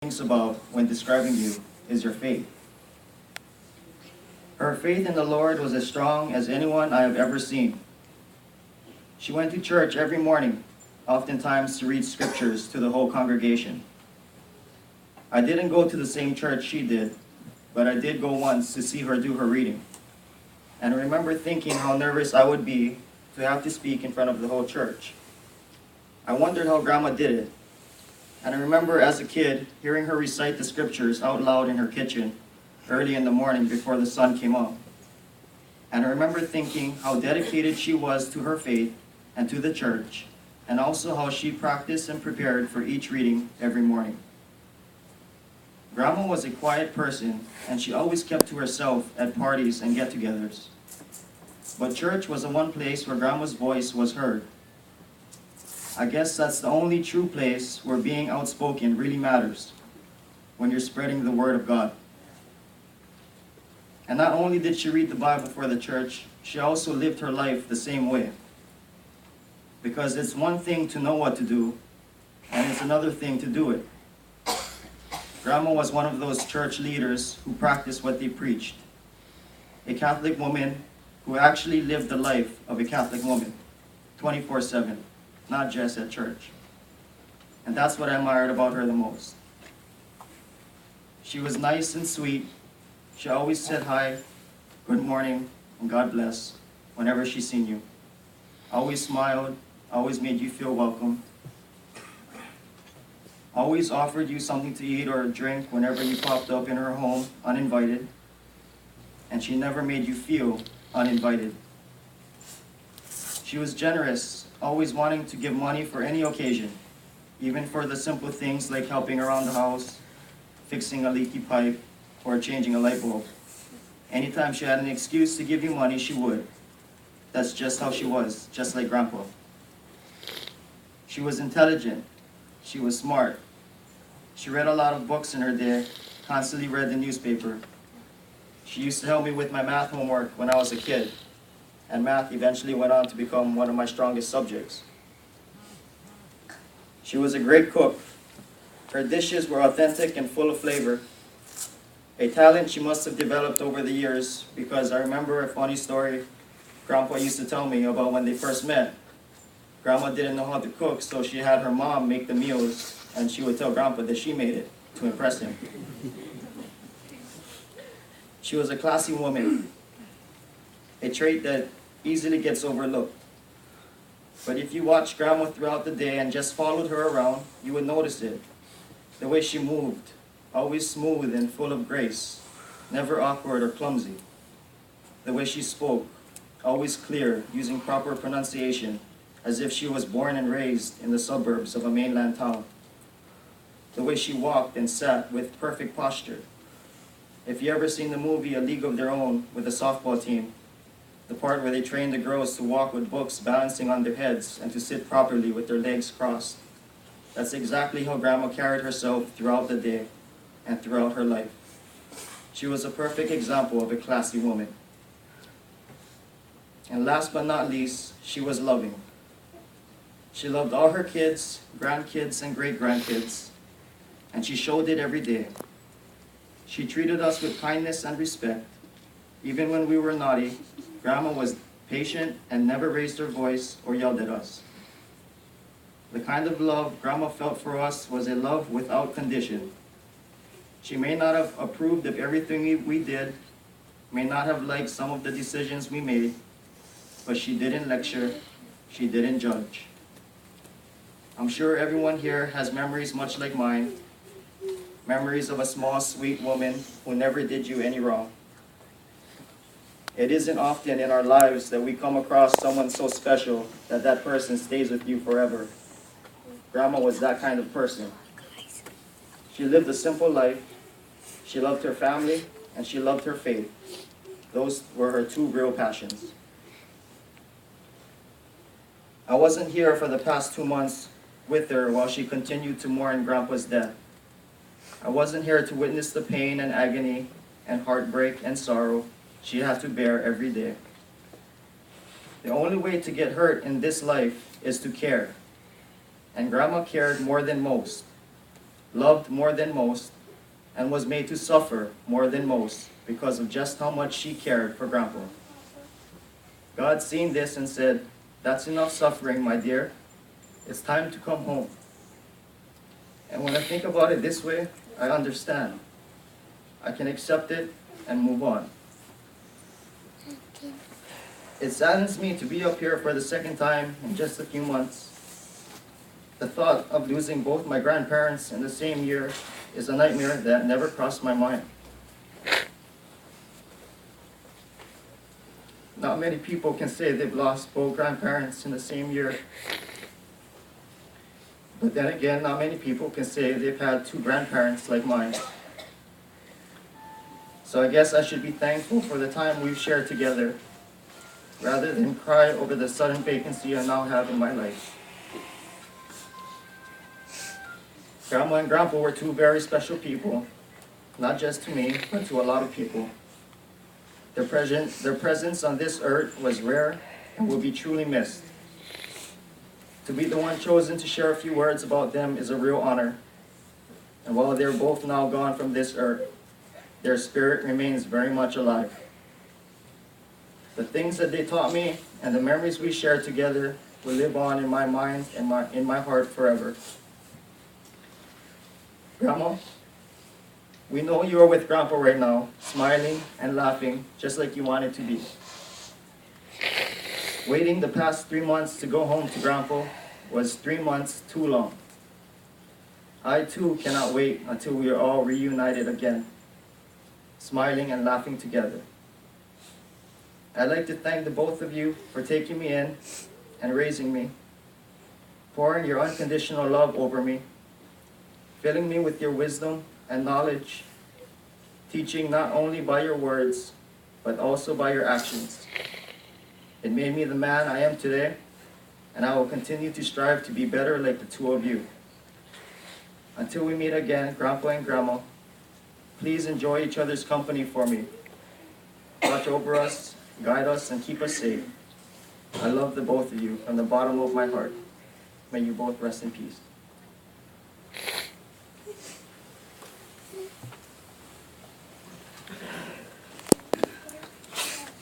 thinks about when describing you is your faith. Her faith in the Lord was as strong as anyone I have ever seen. She went to church every morning, oftentimes to read scriptures to the whole congregation. I didn't go to the same church she did, but I did go once to see her do her reading. And I remember thinking how nervous I would be to have to speak in front of the whole church. I wondered how Grandma did it. And I remember as a kid hearing her recite the scriptures out loud in her kitchen early in the morning before the sun came up. And I remember thinking how dedicated she was to her faith and to the church, and also how she practiced and prepared for each reading every morning. Grandma was a quiet person, and she always kept to herself at parties and get-togethers. But church was the one place where Grandma's voice was heard. I guess that's the only true place where being outspoken really matters, when you're spreading the word of God. And not only did she read the Bible for the church, she also lived her life the same way. Because it's one thing to know what to do, and it's another thing to do it. Grandma was one of those church leaders who practiced what they preached. A Catholic woman who actually lived the life of a Catholic woman, 24/7, not just at church. And that's what I admired about her the most. She was nice and sweet. She always said hi, good morning, and God bless whenever she seen you. Always smiled, always made you feel welcome. Always offered you something to eat or drink whenever you popped up in her home uninvited. And she never made you feel uninvited. She was generous, always wanting to give money for any occasion, even for the simple things like helping around the house, fixing a leaky pipe, or changing a light bulb. Anytime she had an excuse to give you money, she would. That's just how she was, just like Grandpa. She was intelligent. She was smart. She read a lot of books in her day, constantly read the newspaper. She used to help me with my math homework when I was a kid, and math eventually went on to become one of my strongest subjects. She was a great cook. Her dishes were authentic and full of flavor. A talent she must have developed over the years, because I remember a funny story Grandpa used to tell me about when they first met. Grandma didn't know how to cook, so she had her mom make the meals, and she would tell Grandpa that she made it to impress him. She was a classy woman, a trait that easily gets overlooked. But if you watched Grandma throughout the day and just followed her around, you would notice it. The way she moved, always smooth and full of grace, never awkward or clumsy. The way she spoke, always clear, using proper pronunciation, as if she was born and raised in the suburbs of a mainland town. The way she walked and sat with perfect posture. If you ever seen the movie A League of Their Own with the softball team, the part where they train the girls to walk with books balancing on their heads and to sit properly with their legs crossed, that's exactly how Grandma carried herself throughout the day and throughout her life. She was a perfect example of a classy woman. And last but not least, she was loving. She loved all her kids, grandkids, and great-grandkids, and she showed it every day. She treated us with kindness and respect. Even when we were naughty, Grandma was patient and never raised her voice or yelled at us. The kind of love Grandma felt for us was a love without condition. She may not have approved of everything we did, may not have liked some of the decisions we made, but she didn't lecture, she didn't judge. I'm sure everyone here has memories much like mine, memories of a small, sweet woman who never did you any wrong. It isn't often in our lives that we come across someone so special that that person stays with you forever. Grandma was that kind of person. She lived a simple life. She loved her family, and she loved her faith. Those were her two real passions. I wasn't here for the past 2 months with her while she continued to mourn Grandpa's death. I wasn't here to witness the pain and agony and heartbreak and sorrow she had to bear every day. The only way to get hurt in this life is to care. And Grandma cared more than most. loved more than most, and was made to suffer more than most because of just how much she cared for Grandpa. God seen this and said, "That's enough suffering, my dear. It's time to come home." And when I think about it this way, I understand. I can accept it and move on. It saddens me to be up here for the second time in just a few months. The thought of losing both my grandparents in the same year is a nightmare that never crossed my mind. Not many people can say they've lost both grandparents in the same year. But then again, not many people can say they've had two grandparents like mine. So I guess I should be thankful for the time we've shared together, rather than cry over the sudden vacancy I now have in my life. Grandma and Grandpa were two very special people, not just to me, but to a lot of people. Their presence on this earth was rare and will be truly missed. To be the one chosen to share a few words about them is a real honor. And while they're both now gone from this earth, their spirit remains very much alive. The things that they taught me and the memories we shared together will live on in my mind and in my heart forever. Grandma, we know you are with Grandpa right now, smiling and laughing just like you wanted to be. Waiting the past 3 months to go home to Grandpa was 3 months too long. I too cannot wait until we are all reunited again, smiling and laughing together. I'd like to thank the both of you for taking me in and raising me, pouring your unconditional love over me, filling me with your wisdom and knowledge, teaching not only by your words, but also by your actions. It made me the man I am today, and I will continue to strive to be better like the two of you. Until we meet again, Grandpa and Grandma, please enjoy each other's company for me. Watch over us, guide us, and keep us safe. I love the both of you from the bottom of my heart. May you both rest in peace.